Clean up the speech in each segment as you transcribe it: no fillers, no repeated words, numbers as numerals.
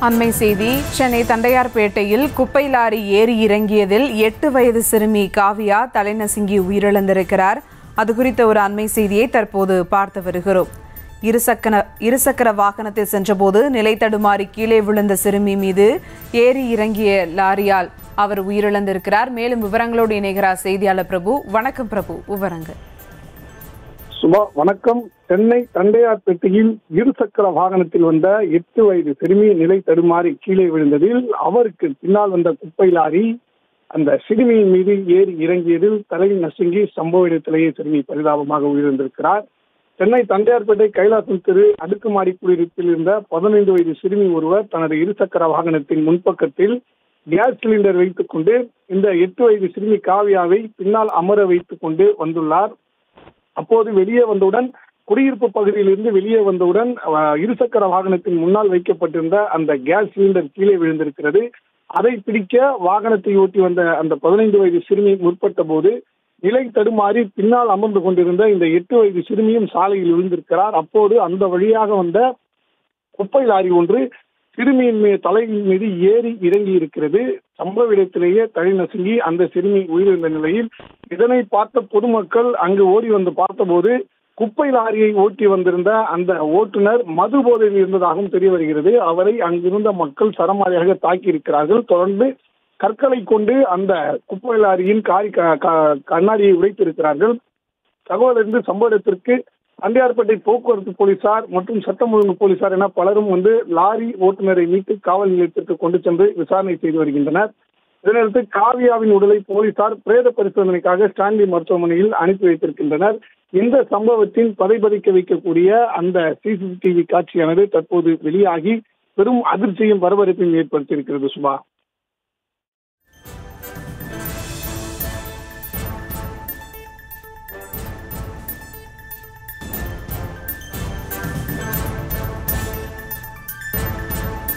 அண்மை செய்தி. சென்னை தண்டையார்பேட்டையில் குப்பை லாரி ஏறி இறங்கியதில் 8 வயது சிறுமி காவியா தலைநசுங்கி உயிரிழந்திருக்கிறார். அது குறித்த ஒரு அண்மை செய்தியை தற்போது பார்த்து வருகிறோம். இருசக்கர வாகனத்தில் சென்றபோது நிலை தடுமாறி கீழே விழுந்த சிறுமி மீது ஏறி இறங்கிய லாரியால் அவர் உயிரிழந்திருக்கிறார். மேலும் விவரங்களோடு இணைகிறார் செய்தியாளர் பிரபு. வணக்கம் பிரபு, விவரங்கள். சுபா, வணக்கம். சென்னை தண்டையார்பேட்டையில் இருசக்கர வாகனத்தில் வந்த 8 வயது சிறுமி நிலை தடுமாறி கீழே விழுந்ததில் அவருக்கு பின்னால் வந்த குப்பை லாரி அந்த சிறுமியின் மீது ஏறி இறங்கியதில் தலை நசுங்கி சம்பவ இடத்திலேயே சிறுமி பரிதாபமாக உயிரிழந்திருக்கிறார். சென்னை தண்டையார்பேட்டை கைலாசம் தெரு அடுக்குமாடி குடியிருப்பில் இருந்த 15 வயது சிறுமி ஒருவர் தனது இருசக்கர வாகனத்தின் முன்பக்கத்தில் கேஸ் சிலிண்டர் வைத்துக் கொண்டு இந்த 8 வயது சிறுமி காவியாவை பின்னால் அமர வைத்துக் கொண்டு வந்துள்ளார். அப்போது வெளியே வந்தவுடன் குடியிருப்பு பகுதியிலிருந்து வெளியே வந்தவுடன் இருசக்கர வாகனத்தின் முன்னால் வைக்கப்பட்டிருந்த அந்த கேஸ் சிலிண்டர் கீழே விழுந்திருக்கிறது. அதை பிடிக்க வாகனத்தை ஓட்டி வந்த அந்த 15 வயது சிறுமி முற்பட்ட போது நிலை தடுமாறி பின்னால் அமர்ந்து கொண்டிருந்த இந்த 8 வயது சிறுமியும் சாலையில் விழுந்திருக்கிறார். அப்போது அந்த வழியாக வந்த குப்பை லாரி ஒன்று சிறுமியின் தலையின் மீது ஏறி இறங்கி இருக்கிறது. சம்பவ இடத்திலேயே தலை நசுங்கி அந்த சிறுமி உயிரிழந்த நிலையில் இதனை பார்த்த பொதுமக்கள் அங்கு ஓடி வந்து பார்த்தபோது குப்பை லாரியை ஓட்டி வந்திருந்த அந்த ஓட்டுநர் மது போதையில் இருந்ததாகவும் தெரிய வருகிறது. அவரை அங்கிருந்த மக்கள் சரமாரியாக தாக்கி இருக்கிறார்கள். தொடர்ந்து கற்களை கொண்டு அந்த குப்பை லாரியின் கண்ணாடியை உடைத்திருக்கிறார்கள். தகவலிருந்து சம்பவ இடத்திற்கு தண்டையார்பேட்டை போக்குவரத்து போலீசார் மற்றும் சட்டம் ஒழுங்கு போலீசார் என பலரும் வந்து லாரி ஓட்டுநரை மீட்டு காவல் நிலையத்திற்கு கொண்டு சென்று விசாரணை செய்து வருகின்றனர். இதனையடுத்து காவியாவின் உடலை போலீசார் பிரேத பரிசோதனைக்காக ஸ்டான்லி மருத்துவமனையில் அனுப்பி வைத்திருக்கின்றனர். இந்த சம்பவத்தின் பதைபதைக்க வைக்கக்கூடிய அந்த சிசிடிவி காட்சியானது தற்போது வெளியாகி பெரும் அதிர்ச்சியும் பரபரப்பையும் ஏற்படுத்தியிருக்கிறது. சுபா,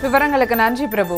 விவரங்களுக்கு நன்றி பிரபு.